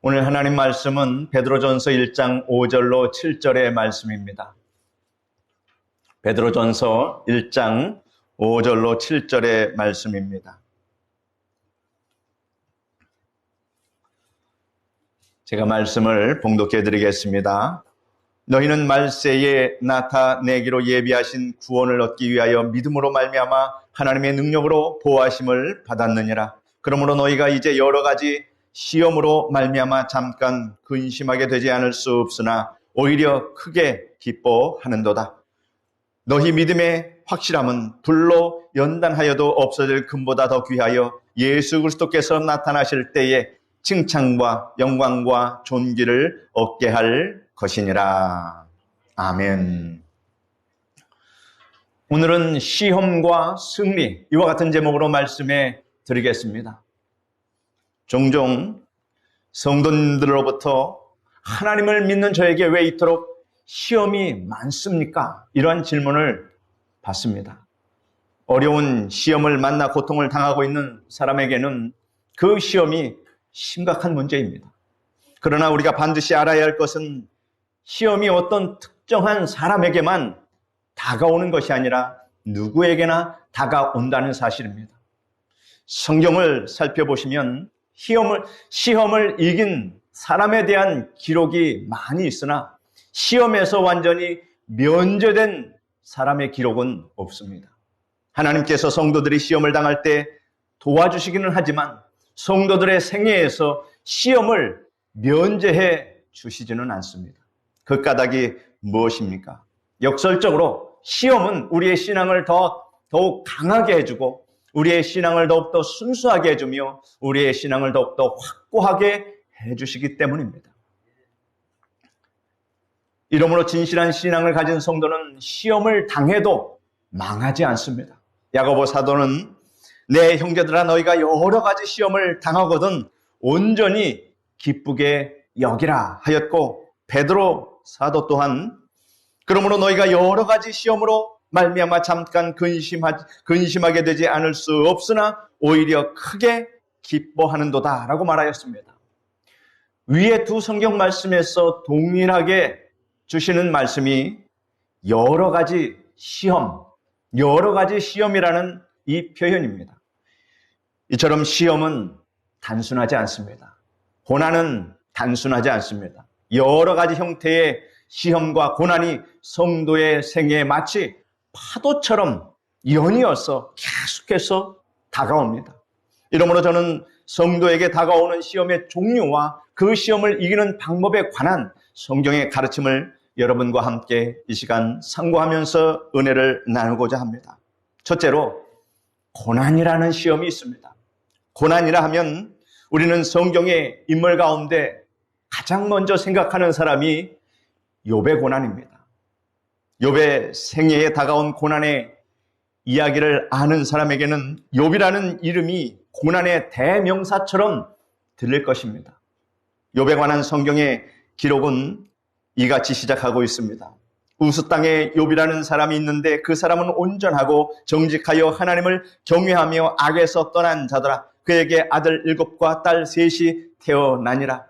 오늘 하나님 말씀은 베드로전서 1장 5절로 7절의 말씀입니다. 베드로전서 1장 5절로 7절의 말씀입니다. 제가 말씀을 봉독해 드리겠습니다. 너희는 말세에 나타내기로 예비하신 구원을 얻기 위하여 믿음으로 말미암아 하나님의 능력으로 보호하심을 받았느니라. 그러므로 너희가 이제 여러 가지 시험으로 말미암아 잠깐 근심하게 되지 않을 수 없으나 오히려 크게 기뻐하는도다. 너희 믿음의 확실함은 불로 연단하여도 없어질 금보다 더 귀하여 예수 그리스도께서 나타나실 때에 칭찬과 영광과 존귀를 얻게 할 것이니라. 아멘. 오늘은 시험과 승리, 이와 같은 제목으로 말씀해 드리겠습니다. 종종 성도님들로부터 하나님을 믿는 저에게 왜 이토록 시험이 많습니까? 이러한 질문을 받습니다. 어려운 시험을 만나 고통을 당하고 있는 사람에게는 그 시험이 심각한 문제입니다. 그러나 우리가 반드시 알아야 할 것은 시험이 어떤 특정한 사람에게만 다가오는 것이 아니라 누구에게나 다가온다는 사실입니다. 성경을 살펴보시면 시험을 이긴 사람에 대한 기록이 많이 있으나 시험에서 완전히 면제된 사람의 기록은 없습니다. 하나님께서 성도들이 시험을 당할 때 도와주시기는 하지만 성도들의 생애에서 시험을 면제해 주시지는 않습니다. 그 까닭이 무엇입니까? 역설적으로 시험은 우리의 신앙을 더욱 강하게 해주고 우리의 신앙을 더욱더 순수하게 해주며 우리의 신앙을 더욱더 확고하게 해주시기 때문입니다. 이러므로 진실한 신앙을 가진 성도는 시험을 당해도 망하지 않습니다. 야고보 사도는 내 형제들아 너희가 여러 가지 시험을 당하거든 온전히 기쁘게 여기라 하였고, 베드로 사도 또한 그러므로 너희가 여러 가지 시험으로 말미암아 잠깐 근심하게 되지 않을 수 없으나 오히려 크게 기뻐하는도다 라고 말하였습니다. 위에 두 성경 말씀에서 동일하게 주시는 말씀이 여러 가지 시험이라는 이 표현입니다. 이처럼 시험은 단순하지 않습니다. 고난은 단순하지 않습니다. 여러 가지 형태의 시험과 고난이 성도의 생애에 마치 파도처럼 연이어서 계속해서 다가옵니다. 이러므로 저는 성도에게 다가오는 시험의 종류와 그 시험을 이기는 방법에 관한 성경의 가르침을 여러분과 함께 이 시간 상고하면서 은혜를 나누고자 합니다. 첫째로 고난이라는 시험이 있습니다. 고난이라 하면 우리는 성경의 인물 가운데 가장 먼저 생각하는 사람이 욥의 고난입니다. 욥의 생애에 다가온 고난의 이야기를 아는 사람에게는 욥이라는 이름이 고난의 대명사처럼 들릴 것입니다. 욥에 관한 성경의 기록은 이같이 시작하고 있습니다. 우스 땅에 욥이라는 사람이 있는데 그 사람은 온전하고 정직하여 하나님을 경외하며 악에서 떠난 자더라. 그에게 아들 7과 딸 3이 태어나니라.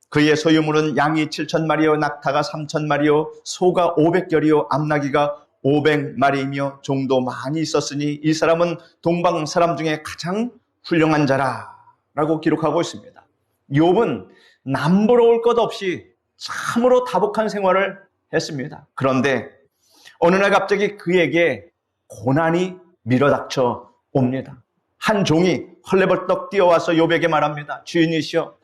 그의 소유물은 양이 7,000마리요 낙타가 3,000마리요 소가 500결이요 암나귀가 500마리이며 종도 많이 있었으니 이 사람은 동방 사람 중에 가장 훌륭한 자라 라고 기록하고 있습니다. 욥은 남부러울 것 없이 참으로 다복한 생활을 했습니다. 그런데 어느 날 갑자기 그에게 고난이 밀어닥쳐 옵니다. 한 종이 헐레벌떡 뛰어와서 욥에게 말합니다. 주인이시여,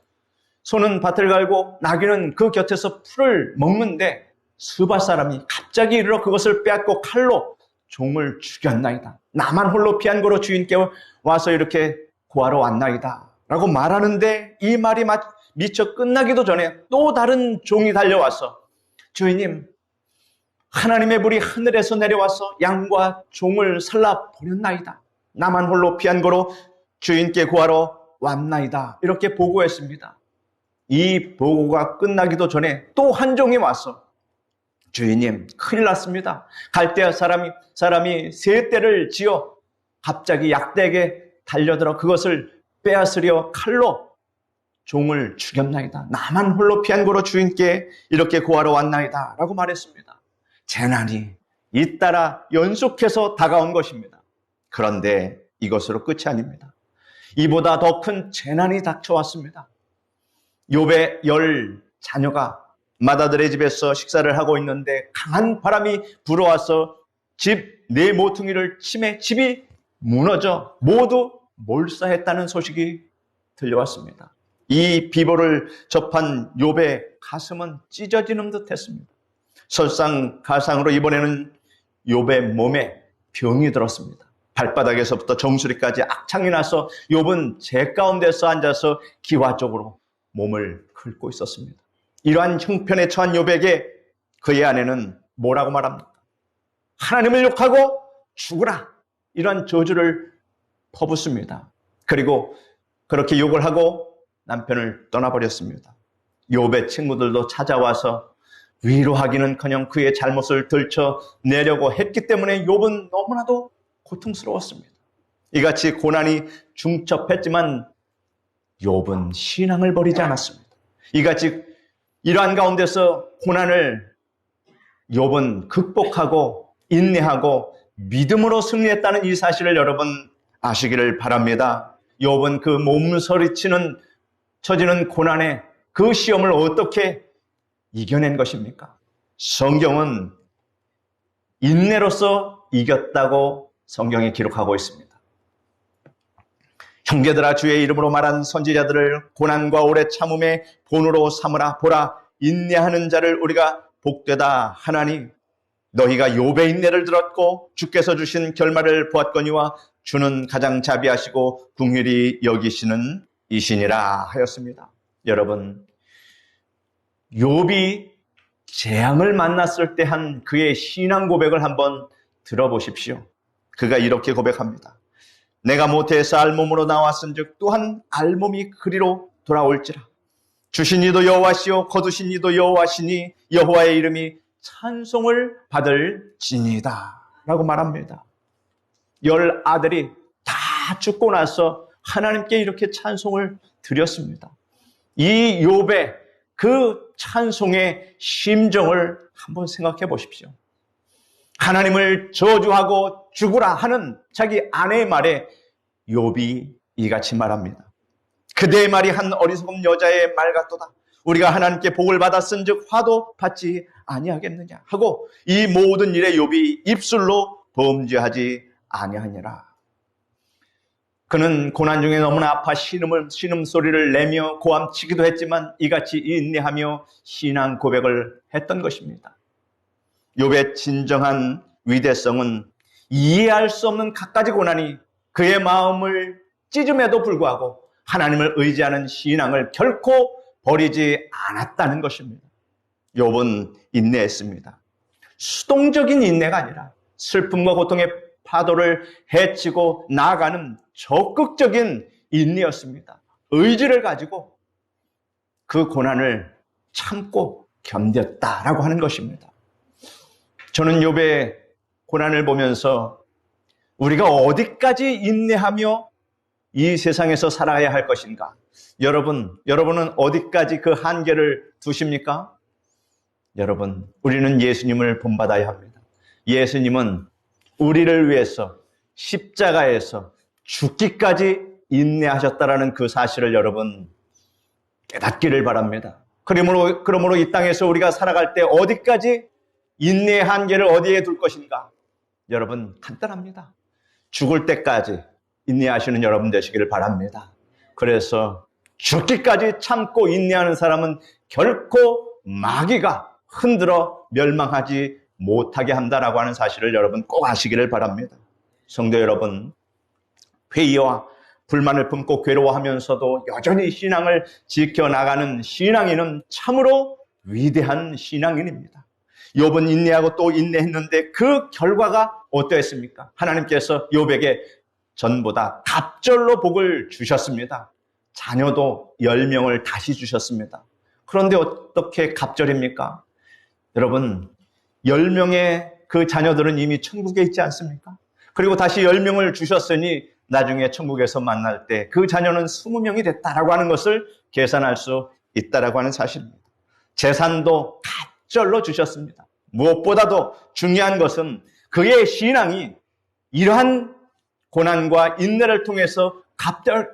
소는 밭을 갈고 나귀는 그 곁에서 풀을 먹는데 스바 사람이 갑자기 이르러 그것을 빼앗고 칼로 종을 죽였나이다. 나만 홀로 피한 거로 주인께 와서 이렇게 구하러 왔나이다 라고 말하는데 이 말이 미처 끝나기도 전에 또 다른 종이 달려와서 주인님, 하나님의 불이 하늘에서 내려와서 양과 종을 살라버렸나이다. 나만 홀로 피한 거로 주인께 구하러 왔나이다. 이렇게 보고했습니다. 이 보고가 끝나기도 전에 또 한 종이 와서 주인님, 큰일 났습니다. 갈대아 사람이 세 떼를 지어 갑자기 약대에게 달려들어 그것을 빼앗으려 칼로 종을 죽였나이다. 나만 홀로 피한 고로 주인께 이렇게 고하러 왔나이다 라고 말했습니다. 재난이 잇따라 연속해서 다가온 것입니다. 그런데 이것으로 끝이 아닙니다. 이보다 더 큰 재난이 닥쳐왔습니다. 욥의 10 자녀가 맏아들의 집에서 식사를 하고 있는데 강한 바람이 불어와서 집 네 모퉁이를 치매 집이 무너져 모두 몰사했다는 소식이 들려왔습니다. 이 비보를 접한 욥의 가슴은 찢어지는 듯했습니다. 설상가상으로 이번에는 욥의 몸에 병이 들었습니다. 발바닥에서부터 정수리까지 악창이 나서 욥은 재 가운데서 앉아서 기와적으로 몸을 긁고 있었습니다. 이러한 형편에 처한 욥에게 그의 아내는 뭐라고 말합니까? 하나님을 욕하고 죽으라, 이런 저주를 퍼붓습니다. 그리고 그렇게 욕을 하고 남편을 떠나버렸습니다. 욥의 친구들도 찾아와서 위로하기는커녕 그의 잘못을 들춰내려고 했기 때문에 욥은 너무나도 고통스러웠습니다. 이같이 고난이 중첩했지만 욥은 신앙을 버리지 않았습니다. 이같이 이러한 가운데서 고난을 욥은 극복하고 인내하고 믿음으로 승리했다는 이 사실을 여러분 아시기를 바랍니다. 욥은 그 몸서리치는 처지는 고난에 그 시험을 어떻게 이겨낸 것입니까? 성경은 인내로서 이겼다고 성경에 기록하고 있습니다. 형제들아, 주의 이름으로 말한 선지자들을 고난과 오래 참음의 본으로 삼으라. 보라, 인내하는 자를 우리가 복되다 하나니 너희가 욥의 인내를 들었고 주께서 주신 결말을 보았거니와 주는 가장 자비하시고 긍휼히 여기시는 이시니라 하였습니다. 여러분, 욥이 재앙을 만났을 때 한 그의 신앙 고백을 한번 들어보십시오. 그가 이렇게 고백합니다. 내가 모태에서 알몸으로 나왔은즉 또한 알몸이 그리로 돌아올지라. 주신 이도 여호와시요 거두신 이도 여호와시니 여호와의 이름이 찬송을 받을 지니이다 라고 말합니다. 10 아들이 다 죽고 나서 하나님께 이렇게 찬송을 드렸습니다. 이 욥의 그 찬송의 심정을 한번 생각해 보십시오. 하나님을 저주하고 죽으라 하는 자기 아내의 말에 욥이 이같이 말합니다. 그대의 말이 한 어리석은 여자의 말 같도다. 우리가 하나님께 복을 받았은즉 화도 받지 아니하겠느냐 하고 이 모든 일에 욥이 입술로 범죄하지 아니하니라. 그는 고난 중에 너무나 아파 신음소리를 내며 고함치기도 했지만 이같이 인내하며 신앙 고백을 했던 것입니다. 욥의 진정한 위대성은 이해할 수 없는 갖가지 고난이 그의 마음을 찢음에도 불구하고 하나님을 의지하는 신앙을 결코 버리지 않았다는 것입니다. 욥은 인내했습니다. 수동적인 인내가 아니라 슬픔과 고통의 파도를 헤치고 나아가는 적극적인 인내였습니다. 의지를 가지고 그 고난을 참고 견뎠다라고 하는 것입니다. 저는 욥의 고난을 보면서 우리가 어디까지 인내하며 이 세상에서 살아야 할 것인가? 여러분은 어디까지 그 한계를 두십니까? 여러분, 우리는 예수님을 본받아야 합니다. 예수님은 우리를 위해서 십자가에서 죽기까지 인내하셨다라는 그 사실을 여러분 깨닫기를 바랍니다. 그러므로 이 땅에서 우리가 살아갈 때 어디까지 인내의 한계를 어디에 둘 것인가? 여러분, 간단합니다. 죽을 때까지 인내하시는 여러분 되시기를 바랍니다. 그래서 죽기까지 참고 인내하는 사람은 결코 마귀가 흔들어 멸망하지 못하게 한다라고 하는 사실을 여러분 꼭 아시기를 바랍니다. 성도 여러분, 회의와 불만을 품고 괴로워하면서도 여전히 신앙을 지켜나가는 신앙인은 참으로 위대한 신앙인입니다. 욥은 인내하고 또 인내했는데 그 결과가 어떠했습니까? 하나님께서 욥에게 전보다 갑절로 복을 주셨습니다. 자녀도 10명을 다시 주셨습니다. 그런데 어떻게 갑절입니까? 여러분, 10명의 그 자녀들은 이미 천국에 있지 않습니까? 그리고 다시 10명을 주셨으니 나중에 천국에서 만날 때 그 자녀는 20명이 됐다라고 하는 것을 계산할 수 있다라고 하는 사실입니다. 재산도 갑절로 주셨습니다. 무엇보다도 중요한 것은 그의 신앙이 이러한 고난과 인내를 통해서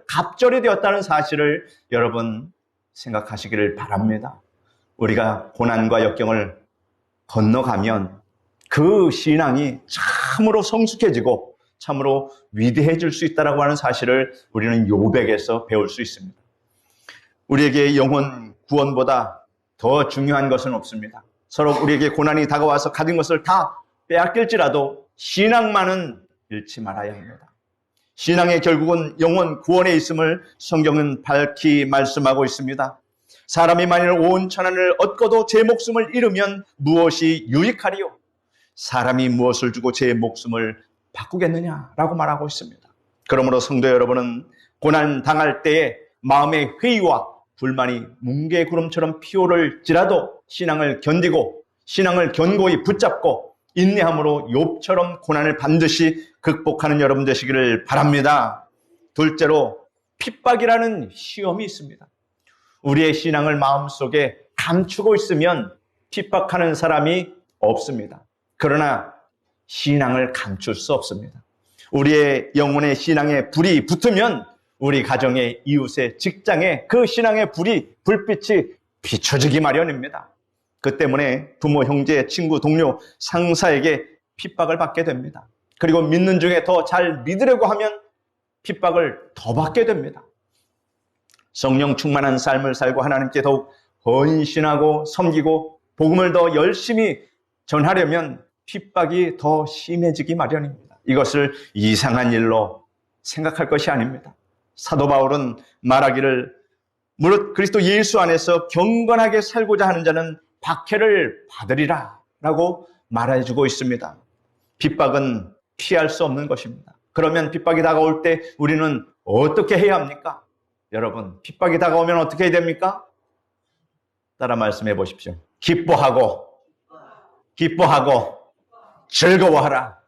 갑절이 되었다는 사실을 여러분 생각하시기를 바랍니다. 우리가 고난과 역경을 건너가면 그 신앙이 참으로 성숙해지고 참으로 위대해질 수 있다고 하는 사실을 우리는 욥에게서 배울 수 있습니다. 우리에게 영혼 구원보다 더 중요한 것은 없습니다. 서로 우리에게 고난이 다가와서 가진 것을 다 빼앗길지라도 신앙만은 잃지 말아야 합니다. 신앙의 결국은 영혼 구원에 있음을 성경은 밝히 말씀하고 있습니다. 사람이 만일 온 천하를 얻고도 제 목숨을 잃으면 무엇이 유익하리요? 사람이 무엇을 주고 제 목숨을 바꾸겠느냐라고 말하고 있습니다. 그러므로 성도 여러분은 고난 당할 때에 마음의 회의와 불만이 뭉게구름처럼 피오를지라도 신앙을 견디고 신앙을 견고히 붙잡고 인내함으로 욥처럼 고난을 반드시 극복하는 여러분 되시기를 바랍니다. 둘째로 핍박이라는 시험이 있습니다. 우리의 신앙을 마음속에 감추고 있으면 핍박하는 사람이 없습니다. 그러나 신앙을 감출 수 없습니다. 우리의 영혼의 신앙에 불이 붙으면 우리 가정의 이웃의 직장에 그 신앙의 불빛이 비춰지기 마련입니다. 그 때문에 부모, 형제, 친구, 동료, 상사에게 핍박을 받게 됩니다. 그리고 믿는 중에 더 잘 믿으려고 하면 핍박을 더 받게 됩니다. 성령 충만한 삶을 살고 하나님께 더욱 헌신하고 섬기고 복음을 더 열심히 전하려면 핍박이 더 심해지기 마련입니다. 이것을 이상한 일로 생각할 것이 아닙니다. 사도 바울은 말하기를 무릇 그리스도 예수 안에서 경건하게 살고자 하는 자는 박해를 받으리라 라고 말해주고 있습니다. 핍박은 피할 수 없는 것입니다. 그러면 핍박이 다가올 때 우리는 어떻게 해야 합니까? 여러분, 핍박이 다가오면 어떻게 해야 됩니까? 따라 말씀해 보십시오. 기뻐하고 즐거워하라.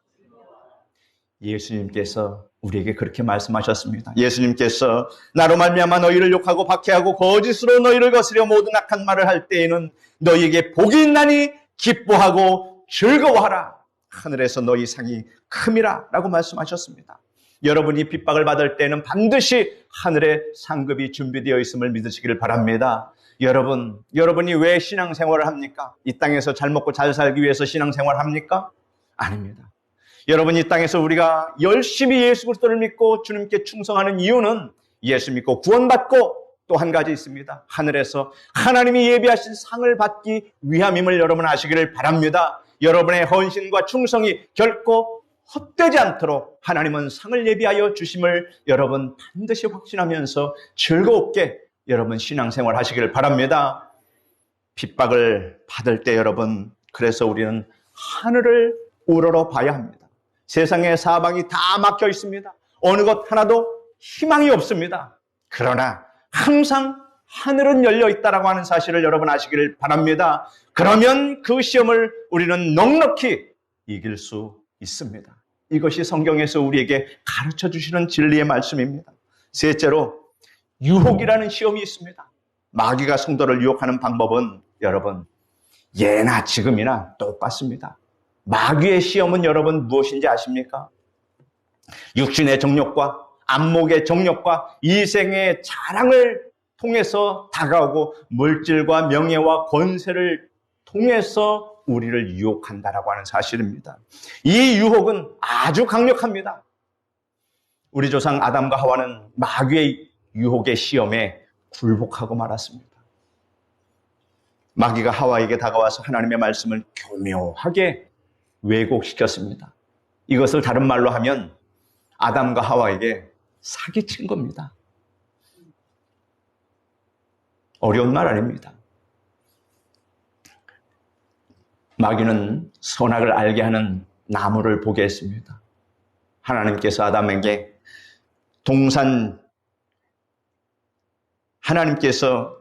예수님께서 우리에게 그렇게 말씀하셨습니다. 예수님께서 나로 말미암아 너희를 욕하고 박해하고 거짓으로 너희를 거스려 모든 악한 말을 할 때에는 너희에게 복이 있나니 기뻐하고 즐거워하라. 하늘에서 너희 상이 큼이라 라고 말씀하셨습니다. 여러분이 핍박을 받을 때는 반드시 하늘의 상급이 준비되어 있음을 믿으시기를 바랍니다. 여러분이 왜 신앙생활을 합니까? 이 땅에서 잘 먹고 잘 살기 위해서 신앙생활을 합니까? 아닙니다. 여러분, 이 땅에서 우리가 열심히 예수 그리스도를 믿고 주님께 충성하는 이유는 예수 믿고 구원받고 또 한 가지 있습니다. 하늘에서 하나님이 예비하신 상을 받기 위함임을 여러분 아시기를 바랍니다. 여러분의 헌신과 충성이 결코 헛되지 않도록 하나님은 상을 예비하여 주심을 여러분 반드시 확신하면서 즐겁게 여러분 신앙생활 하시기를 바랍니다. 핍박을 받을 때 여러분, 그래서 우리는 하늘을 우러러 봐야 합니다. 세상의 사방이 다 막혀 있습니다. 어느 것 하나도 희망이 없습니다. 그러나 항상 하늘은 열려 있다라고 하는 사실을 여러분 아시기를 바랍니다. 그러면 그 시험을 우리는 넉넉히 이길 수 있습니다. 이것이 성경에서 우리에게 가르쳐 주시는 진리의 말씀입니다. 셋째로 유혹이라는 시험이 있습니다. 마귀가 성도를 유혹하는 방법은 여러분 예나 지금이나 똑같습니다. 마귀의 시험은 여러분 무엇인지 아십니까? 육신의 정욕과 안목의 정욕과 이생의 자랑을 통해서 다가오고 물질과 명예와 권세를 통해서 우리를 유혹한다라고 하는 사실입니다. 이 유혹은 아주 강력합니다. 우리 조상 아담과 하와는 마귀의 유혹의 시험에 굴복하고 말았습니다. 마귀가 하와에게 다가와서 하나님의 말씀을 교묘하게 왜곡시켰습니다. 이것을 다른 말로 하면 아담과 하와에게 사기친 겁니다. 어려운 말 아닙니다. 마귀는 선악을 알게 하는 나무를 보게 했습니다. 하나님께서 아담에게 하나님께서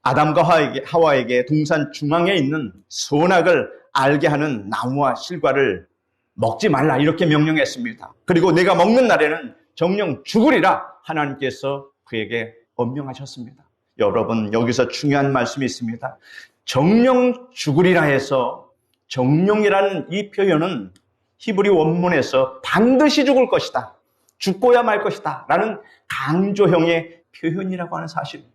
아담과 하와에게 동산 중앙에 있는 선악을 알게 하는 나무와 실과를 먹지 말라 이렇게 명령했습니다. 그리고 내가 먹는 날에는 정령 죽으리라 하나님께서 그에게 엄명하셨습니다. 여러분, 여기서 중요한 말씀이 있습니다. 정령 죽으리라 해서 정령이라는 이 표현은 히브리 원문에서 반드시 죽을 것이다, 죽고야 말 것이다 라는 강조형의 표현이라고 하는 사실입니다.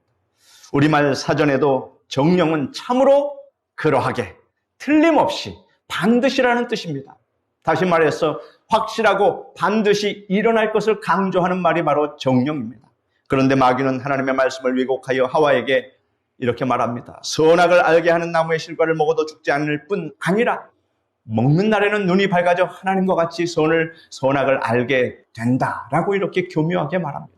우리말 사전에도 정령은 참으로 그러하게, 틀림없이, 반드시라는 뜻입니다. 다시 말해서 확실하고 반드시 일어날 것을 강조하는 말이 바로 정령입니다. 그런데 마귀는 하나님의 말씀을 왜곡하여 하와에게 이렇게 말합니다. 선악을 알게 하는 나무의 실과를 먹어도 죽지 않을 뿐 아니라 먹는 날에는 눈이 밝아져 하나님과 같이 선악을 알게 된다라고 이렇게 교묘하게 말합니다.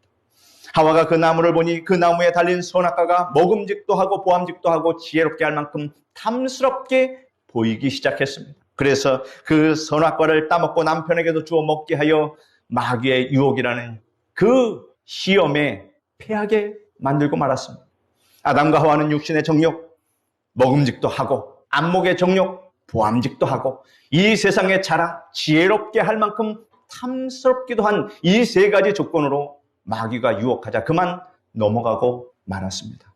하와가 그 나무를 보니 그 나무에 달린 선악과가 먹음직도 하고 보암직도 하고 지혜롭게 할 만큼 탐스럽게 보이기 시작했습니다. 그래서 그 선악과를 따먹고 남편에게도 주어 먹게 하여 마귀의 유혹이라는 그 시험에 패하게 만들고 말았습니다. 아담과 하와는 육신의 정욕, 먹음직도 하고 안목의 정욕, 보암직도 하고 이 세상의 자라, 지혜롭게 할 만큼 탐스럽기도 한 이 세 가지 조건으로 마귀가 유혹하자 그만 넘어가고 말았습니다.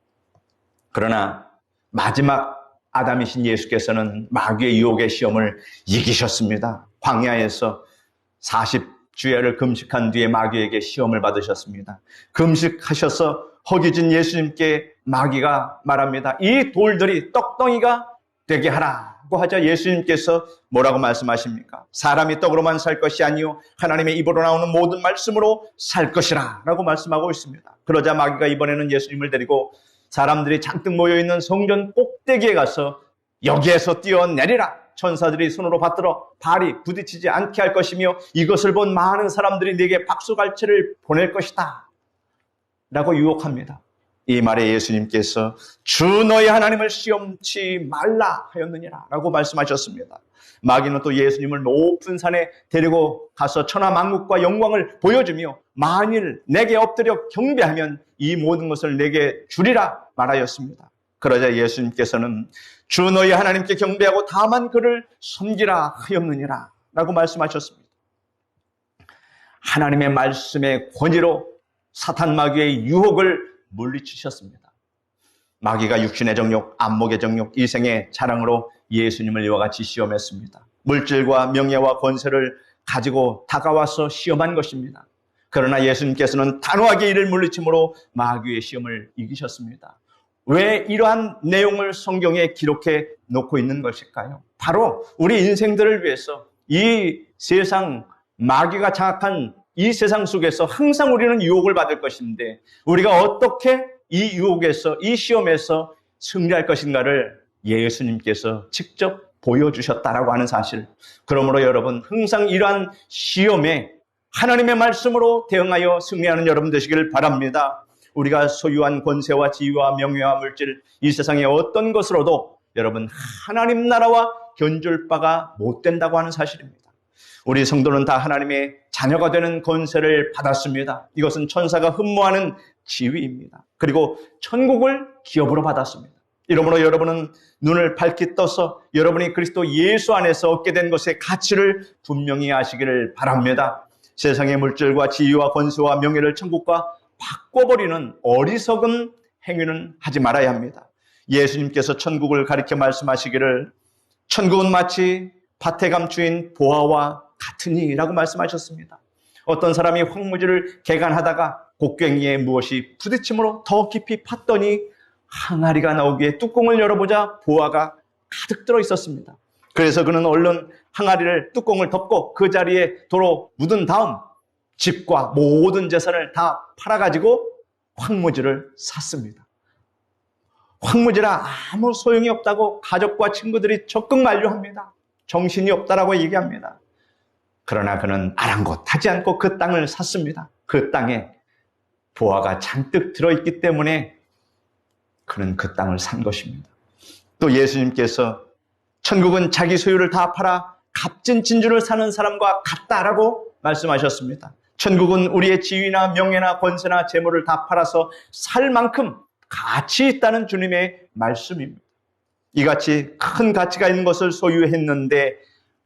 그러나 마지막 아담이신 예수께서는 마귀의 유혹의 시험을 이기셨습니다. 광야에서 40주야를 금식한 뒤에 마귀에게 시험을 받으셨습니다. 금식하셔서 허기진 예수님께 마귀가 말합니다. 이 돌들이 떡덩이가 되게 하라고 하자 예수님께서 뭐라고 말씀하십니까? 사람이 떡으로만 살 것이 아니요 하나님의 입으로 나오는 모든 말씀으로 살 것이라 라고 말씀하고 있습니다. 그러자 마귀가 이번에는 예수님을 데리고 사람들이 잔뜩 모여있는 성전 꼭대기에 가서 여기에서 뛰어내리라. 천사들이 손으로 받들어 발이 부딪히지 않게 할 것이며 이것을 본 많은 사람들이 네게 박수갈채를 보낼 것이다 라고 유혹합니다. 이 말에 예수님께서 주 너희 하나님을 시험치 말라 하였느니라 라고 말씀하셨습니다. 마귀는 또 예수님을 높은 산에 데리고 가서 천하만국과 영광을 보여주며 만일 내게 엎드려 경배하면 이 모든 것을 내게 주리라 말하였습니다. 그러자 예수님께서는 주 너희 하나님께 경배하고 다만 그를 섬기라 하였느니라 라고 말씀하셨습니다. 하나님의 말씀의 권위로 사탄 마귀의 유혹을 물리치셨습니다. 마귀가 육신의 정욕, 안목의 정욕, 이생의 자랑으로 예수님을 이와 같이 시험했습니다. 물질과 명예와 권세를 가지고 다가와서 시험한 것입니다. 그러나 예수님께서는 단호하게 이를 물리침으로 마귀의 시험을 이기셨습니다. 왜 이러한 내용을 성경에 기록해 놓고 있는 것일까요? 바로 우리 인생들을 위해서 이 세상, 마귀가 장악한 이 세상 속에서 항상 우리는 유혹을 받을 것인데 우리가 어떻게 이 유혹에서, 이 시험에서 승리할 것인가를 예수님께서 직접 보여주셨다라고 하는 사실. 그러므로 여러분, 항상 이러한 시험에 하나님의 말씀으로 대응하여 승리하는 여러분 되시길 바랍니다. 우리가 소유한 권세와 지위와 명예와 물질, 이 세상의 어떤 것으로도 여러분 하나님 나라와 견줄 바가 못 된다고 하는 사실입니다. 우리 성도는 다 하나님의 자녀가 되는 권세를 받았습니다. 이것은 천사가 흠모하는 지위입니다. 그리고 천국을 기업으로 받았습니다. 이러므로 여러분은 눈을 밝히 떠서 여러분이 그리스도 예수 안에서 얻게 된 것의 가치를 분명히 아시기를 바랍니다. 세상의 물질과 지위와 권세와 명예를 천국과 바꿔버리는 어리석은 행위는 하지 말아야 합니다. 예수님께서 천국을 가리켜 말씀하시기를 천국은 마치 밭에 감추인 보화와 같으니 라고 말씀하셨습니다. 어떤 사람이 황무지를 개간하다가 곡괭이에 무엇이 부딪힘으로 더 깊이 팠더니 항아리가 나오기에 뚜껑을 열어보자 보화가 가득 들어 있었습니다. 그래서 그는 얼른 항아리를 뚜껑을 덮고 그 자리에 도로 묻은 다음 집과 모든 재산을 다 팔아가지고 황무지를 샀습니다. 황무지라 아무 소용이 없다고 가족과 친구들이 적극 만류합니다. 정신이 없다라고 얘기합니다. 그러나 그는 아랑곳하지 않고 그 땅을 샀습니다. 그 땅에 보화가 잔뜩 들어있기 때문에 그는 그 땅을 산 것입니다. 또 예수님께서 천국은 자기 소유를 다 팔아 값진 진주를 사는 사람과 같다라고 말씀하셨습니다. 천국은 우리의 지위나 명예나 권세나 재물을 다 팔아서 살 만큼 가치 있다는 주님의 말씀입니다. 이같이 큰 가치가 있는 것을 소유했는데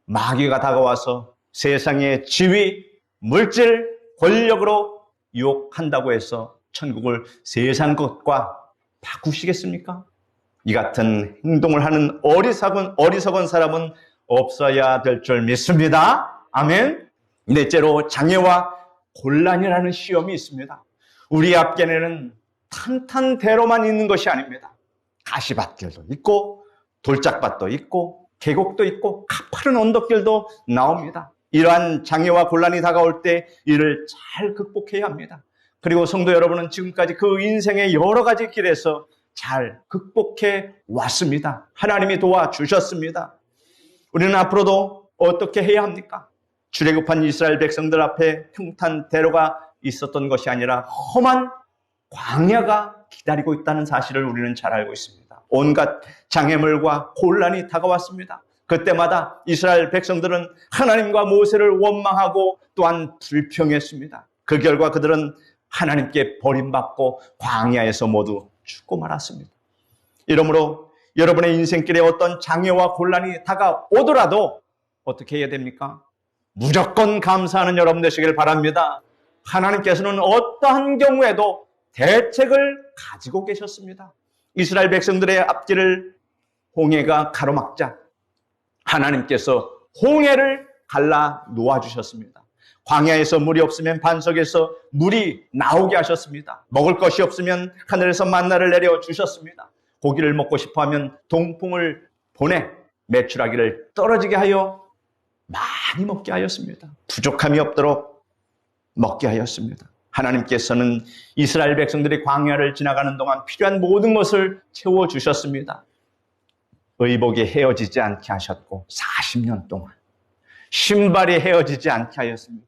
마귀가 다가와서 세상의 지위, 물질, 권력으로 유혹한다고 해서 천국을 세상 것과 바꾸시겠습니까? 이 같은 행동을 하는 어리석은 사람은 없어야 될 줄 믿습니다. 아멘. 넷째로 장애와 곤란이라는 시험이 있습니다. 우리 앞에는 탄탄대로만 있는 것이 아닙니다. 가시밭길도 있고 돌짝밭도 있고 계곡도 있고 가파른 언덕길도 나옵니다. 이러한 장애와 곤란이 다가올 때 이를 잘 극복해야 합니다. 그리고 성도 여러분은 지금까지 그 인생의 여러 가지 길에서 잘 극복해 왔습니다. 하나님이 도와주셨습니다. 우리는 앞으로도 어떻게 해야 합니까? 출애굽한 이스라엘 백성들 앞에 평탄대로가 있었던 것이 아니라 험한 광야가 기다리고 있다는 사실을 우리는 잘 알고 있습니다. 온갖 장애물과 곤란이 다가왔습니다. 그때마다 이스라엘 백성들은 하나님과 모세를 원망하고 또한 불평했습니다. 그 결과 그들은 하나님께 버림받고 광야에서 모두 죽고 말았습니다. 이러므로 여러분의 인생길에 어떤 장애와 곤란이 다가오더라도 어떻게 해야 됩니까? 무조건 감사하는 여러분 되시길 바랍니다. 하나님께서는 어떠한 경우에도 대책을 가지고 계셨습니다. 이스라엘 백성들의 앞길을 홍해가 가로막자 하나님께서 홍해를 갈라 놓아주셨습니다. 광야에서 물이 없으면 반석에서 물이 나오게 하셨습니다. 먹을 것이 없으면 하늘에서 만나를 내려주셨습니다. 고기를 먹고 싶어하면 동풍을 보내 메추라기를 떨어지게 하여 많이 먹게 하였습니다. 부족함이 없도록 먹게 하였습니다. 하나님께서는 이스라엘 백성들이 광야를 지나가는 동안 필요한 모든 것을 채워주셨습니다. 의복이 헤어지지 않게 하셨고 40년 동안 신발이 헤어지지 않게 하였습니다.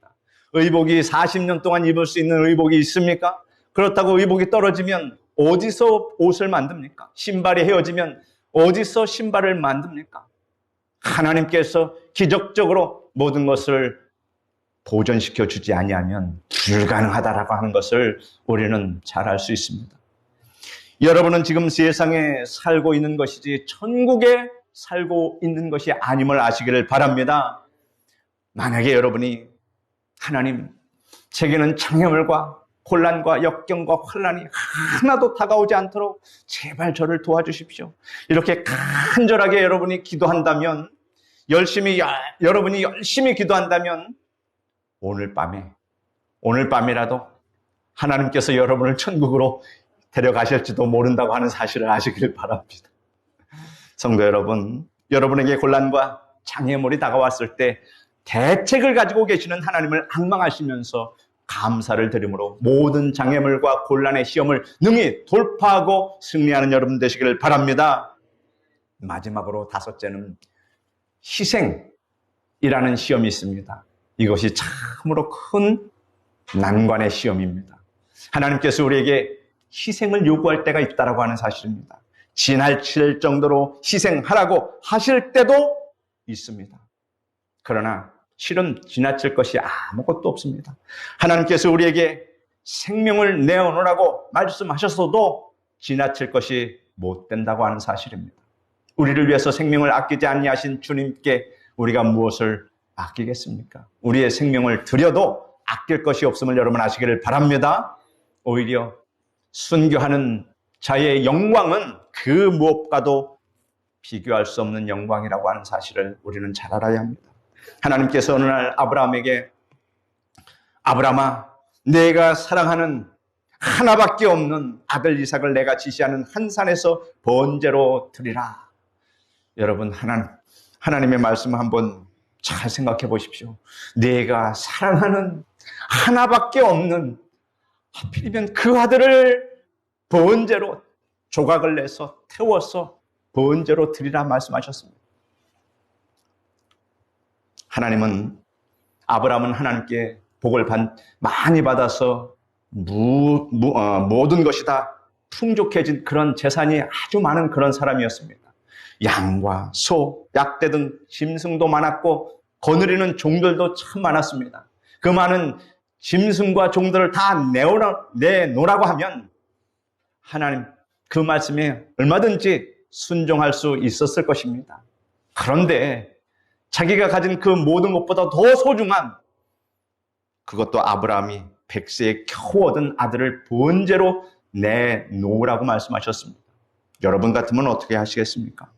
의복이 40년 동안 입을 수 있는 의복이 있습니까? 그렇다고 의복이 떨어지면 어디서 옷을 만듭니까? 신발이 헤어지면 어디서 신발을 만듭니까? 하나님께서 기적적으로 모든 것을 보존시켜 주지 아니하면 불가능하다라고 하는 것을 우리는 잘 알 수 있습니다. 여러분은 지금 세상에 살고 있는 것이지 천국에 살고 있는 것이 아님을 아시기를 바랍니다. 만약에 여러분이 하나님, 제게는 장애물과 곤란과 역경과 환난이 하나도 다가오지 않도록 제발 저를 도와주십시오. 이렇게 간절하게 여러분이 기도한다면, 여러분이 열심히 기도한다면 오늘 밤이라도 하나님께서 여러분을 천국으로 데려가실지도 모른다고 하는 사실을 아시길 바랍니다. 성도 여러분, 여러분에게 곤란과 장애물이 다가왔을 때 대책을 가지고 계시는 하나님을 앙망하시면서 감사를 드림으로 모든 장애물과 곤란의 시험을 능히 돌파하고 승리하는 여러분 되시기를 바랍니다. 마지막으로 다섯째는 희생이라는 시험이 있습니다. 이것이 참으로 큰 난관의 시험입니다. 하나님께서 우리에게 희생을 요구할 때가 있다고 하는 사실입니다. 지나칠 정도로 희생하라고 하실 때도 있습니다. 그러나 실은 지나칠 것이 아무것도 없습니다. 하나님께서 우리에게 생명을 내어놓으라고 말씀하셨어도 지나칠 것이 못 된다고 하는 사실입니다. 우리를 위해서 생명을 아끼지 아니하신 주님께 우리가 무엇을 아끼겠습니까? 우리의 생명을 드려도 아낄 것이 없음을 여러분 아시기를 바랍니다. 오히려 순교하는 자의 영광은 그 무엇과도 비교할 수 없는 영광이라고 하는 사실을 우리는 잘 알아야 합니다. 하나님께서 어느 날 아브라함에게 아브라함아, 내가 사랑하는 하나밖에 없는 아들 이삭을 내가 지시하는 한 산에서 번제로 드리라. 여러분, 하나님의 말씀 한번 잘 생각해 보십시오. 내가 사랑하는 하나밖에 없는, 하필이면 그 아들을 번제로 조각을 내서 태워서 번제로 드리라 말씀하셨습니다. 아브라함은 하나님께 복을 많이 받아서 모든 것이 다 풍족해진 그런 재산이 아주 많은 그런 사람이었습니다. 양과 소, 약대 등 짐승도 많았고 거느리는 종들도 참 많았습니다. 그 많은 짐승과 종들을 다 내놓으라고 하면 하나님 그 말씀에 얼마든지 순종할 수 있었을 것입니다. 그런데 자기가 가진 그 모든 것보다 더 소중한, 그것도 아브라함이 100세에 겨우 얻은 아들을 번제로 내놓으라고 말씀하셨습니다. 여러분 같으면 어떻게 하시겠습니까?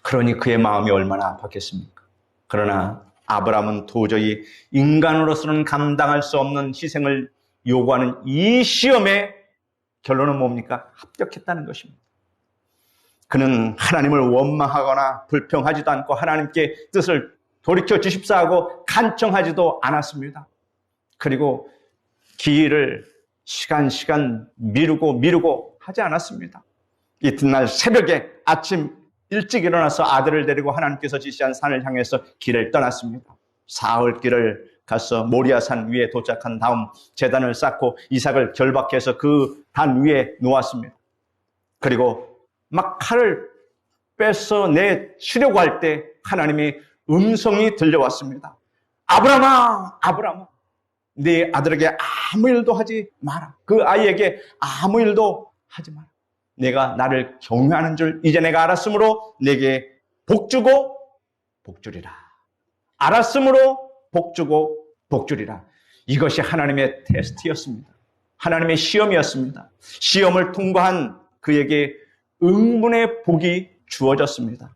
그러니 그의 마음이 얼마나 아팠겠습니까? 그러나 아브라함은 도저히 인간으로서는 감당할 수 없는 희생을 요구하는 이 시험의 결론은 뭡니까? 합격했다는 것입니다. 그는 하나님을 원망하거나 불평하지도 않고 하나님께 뜻을 돌이켜 주십사 하고 간청하지도 않았습니다. 그리고 기일을 시간 미루고 하지 않았습니다. 이튿날 새벽에 아침 일찍 일어나서 아들을 데리고 하나님께서 지시한 산을 향해서 길을 떠났습니다. 사흘길을 가서 모리아산 위에 도착한 다음 제단을 쌓고 이삭을 결박해서 그 단 위에 놓았습니다. 그리고 막 칼을 빼서 내치려고 할 때 하나님의 음성이 들려왔습니다. 아브라함아, 아브라함아, 네 아들에게 아무 일도 하지 마라. 그 아이에게 아무 일도 하지 마라. 내가 나를 경외하는 줄 이제 내가 알았으므로 내게 복주고 복주리라. 알았으므로 복주고 복주리라. 이것이 하나님의 테스트였습니다. 하나님의 시험이었습니다. 시험을 통과한 그에게 응분의 복이 주어졌습니다.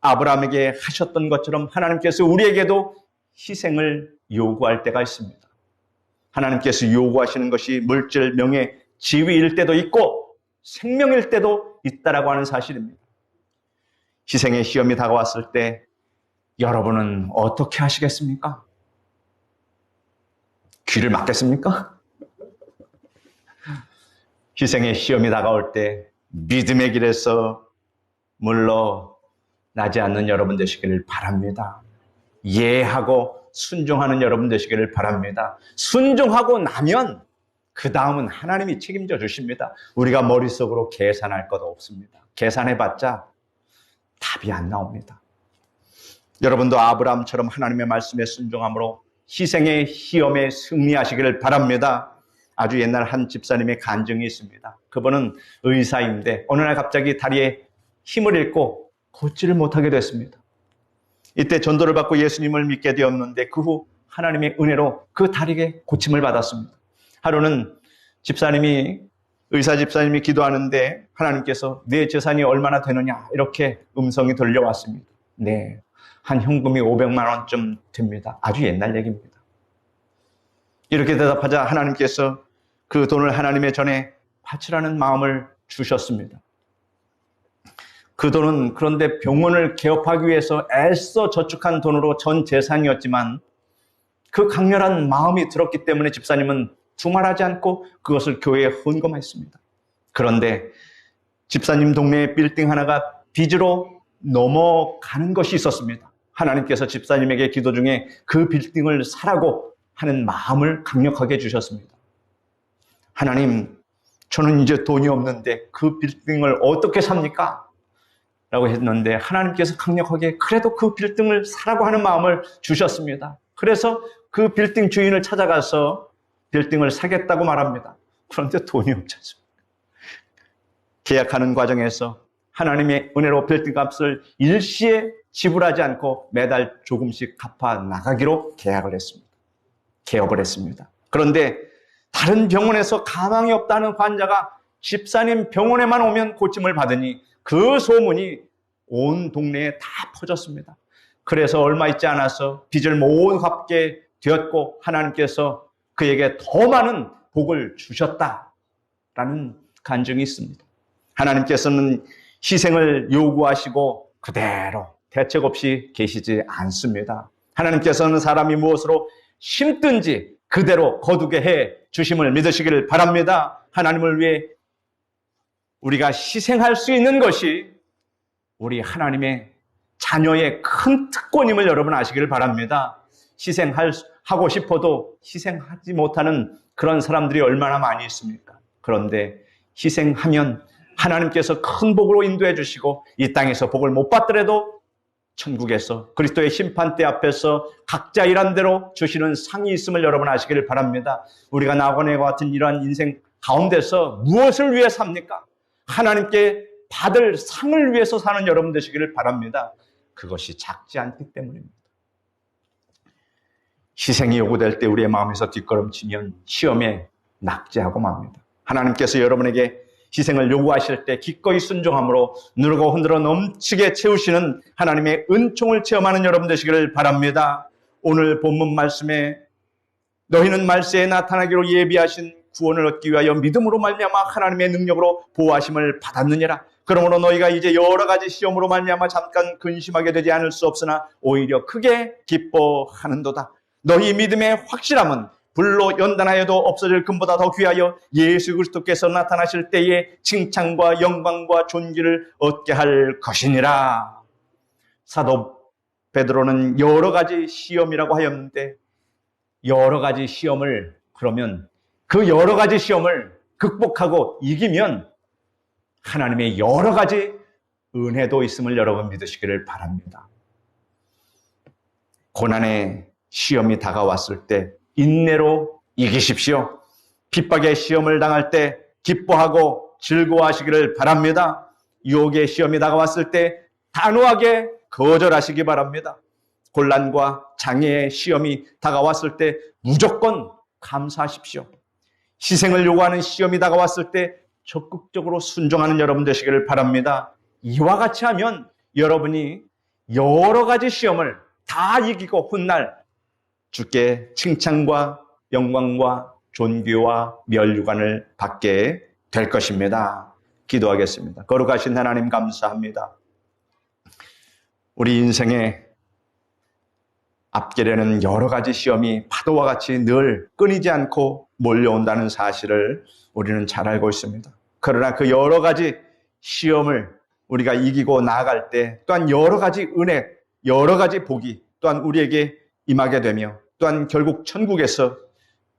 아브라함에게 하셨던 것처럼 하나님께서 우리에게도 희생을 요구할 때가 있습니다. 하나님께서 요구하시는 것이 물질, 명예, 지위일 때도 있고 생명일 때도 있다라고 하는 사실입니다. 희생의 시험이 다가왔을 때 여러분은 어떻게 하시겠습니까? 귀를 막겠습니까? 희생의 시험이 다가올 때 믿음의 길에서 물러나지 않는 여러분 되시기를 바랍니다. 예하고 순종하는 여러분 되시기를 바랍니다. 순종하고 나면 그 다음은 하나님이 책임져 주십니다. 우리가 머릿속으로 계산할 것 없습니다. 계산해봤자 답이 안 나옵니다. 여러분도 아브라함처럼 하나님의 말씀에 순종함으로 희생의 시험에 승리하시기를 바랍니다. 아주 옛날 한 집사님의 간증이 있습니다. 그분은 의사인데 어느 날 갑자기 다리에 힘을 잃고 걷지를 못하게 됐습니다. 이때 전도를 받고 예수님을 믿게 되었는데 그 후 하나님의 은혜로 그 다리에 고침을 받았습니다. 하루는 의사 집사님이 기도하는데 하나님께서 내 재산이 얼마나 되느냐 이렇게 음성이 들려왔습니다. 네, 한 현금이 500만 원쯤 됩니다. 아주 옛날 얘기입니다. 이렇게 대답하자 하나님께서 그 돈을 하나님의 전에 바치라는 마음을 주셨습니다. 그 돈은 그런데 병원을 개업하기 위해서 애써 저축한 돈으로 전 재산이었지만 그 강렬한 마음이 들었기 때문에 집사님은 두말하지 않고 그것을 교회에 헌금했습니다. 그런데 집사님 동네에 빌딩 하나가 빚으로 넘어가는 것이 있었습니다. 하나님께서 집사님에게 기도 중에 그 빌딩을 사라고 하는 마음을 강력하게 주셨습니다. 하나님, 저는 이제 돈이 없는데 그 빌딩을 어떻게 삽니까? 라고 했는데 하나님께서 강력하게 그래도 그 빌딩을 사라고 하는 마음을 주셨습니다. 그래서 그 빌딩 주인을 찾아가서 빌딩을 사겠다고 말합니다. 그런데 돈이 없지 않습니까? 계약하는 과정에서 하나님의 은혜로 빌딩 값을 일시에 지불하지 않고 매달 조금씩 갚아 나가기로 계약을 했습니다. 개업을 했습니다. 그런데 다른 병원에서 가망이 없다는 환자가 집사님 병원에만 오면 고침을 받으니 그 소문이 온 동네에 다 퍼졌습니다. 그래서 얼마 있지 않아서 빚을 못 갚게 되었고 하나님께서 그에게 더 많은 복을 주셨다라는 간증이 있습니다. 하나님께서는 희생을 요구하시고 그대로 대책 없이 계시지 않습니다. 하나님께서는 사람이 무엇으로 심든지 그대로 거두게 해 주심을 믿으시기를 바랍니다. 하나님을 위해 우리가 희생할 수 있는 것이 우리 하나님의 자녀의 큰 특권임을 여러분 아시기를 바랍니다. 희생하고 싶어도 희생하지 못하는 그런 사람들이 얼마나 많이 있습니까? 그런데 희생하면 하나님께서 큰 복으로 인도해 주시고 이 땅에서 복을 못 받더라도 천국에서 그리스도의 심판대 앞에서 각자 일한 대로 주시는 상이 있음을 여러분 아시기를 바랍니다. 우리가 나그네와 같은 이러한 인생 가운데서 무엇을 위해 삽니까? 하나님께 받을 상을 위해서 사는 여러분 되시기를 바랍니다. 그것이 작지 않기 때문입니다. 희생이 요구될 때 우리의 마음에서 뒷걸음치면 시험에 낙제하고 맙니다. 하나님께서 여러분에게 희생을 요구하실 때 기꺼이 순종함으로 누르고 흔들어 넘치게 채우시는 하나님의 은총을 체험하는 여러분 되시기를 바랍니다. 오늘 본문 말씀에 너희는 말세에 나타나기로 예비하신 구원을 얻기 위하여 믿음으로 말미암아 하나님의 능력으로 보호하심을 받았느니라. 그러므로 너희가 이제 여러 가지 시험으로 말미암아 잠깐 근심하게 되지 않을 수 없으나 오히려 크게 기뻐하는도다. 너희 믿음의 확실함은 불로 연단하여도 없어질 금보다 더 귀하여 예수 그리스도께서 나타나실 때에 칭찬과 영광과 존귀를 얻게 할 것이니라. 사도 베드로는 여러 가지 시험이라고 하였는데 여러 가지 시험을 그러면 그 여러 가지 시험을 극복하고 이기면 하나님의 여러 가지 은혜도 있음을 여러분 믿으시기를 바랍니다. 고난의 시험이 다가왔을 때 인내로 이기십시오. 핍박의 시험을 당할 때 기뻐하고 즐거워하시기를 바랍니다. 유혹의 시험이 다가왔을 때 단호하게 거절하시기 바랍니다. 곤란과 장애의 시험이 다가왔을 때 무조건 감사하십시오. 희생을 요구하는 시험이 다가왔을 때 적극적으로 순종하는 여러분 되시기를 바랍니다. 이와 같이 하면 여러분이 여러 가지 시험을 다 이기고 훗날 주께 칭찬과 영광과 존귀와 면류관을 받게 될 것입니다. 기도하겠습니다. 거룩하신 하나님 감사합니다. 우리 인생에 앞길에는 여러 가지 시험이 파도와 같이 늘 끊이지 않고 몰려온다는 사실을 우리는 잘 알고 있습니다. 그러나 그 여러 가지 시험을 우리가 이기고 나아갈 때 또한 여러 가지 은혜, 여러 가지 복이 또한 우리에게 임하게 되며 또한 결국 천국에서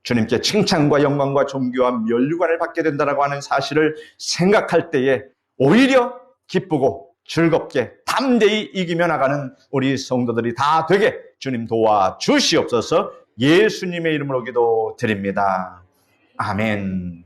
주님께 칭찬과 영광과 존귀와 면류관을 받게 된다라고 하는 사실을 생각할 때에 오히려 기쁘고 즐겁게 담대히 이기며 나가는 우리 성도들이 다 되게 주님 도와주시옵소서. 예수님의 이름으로 기도드립니다. 아멘.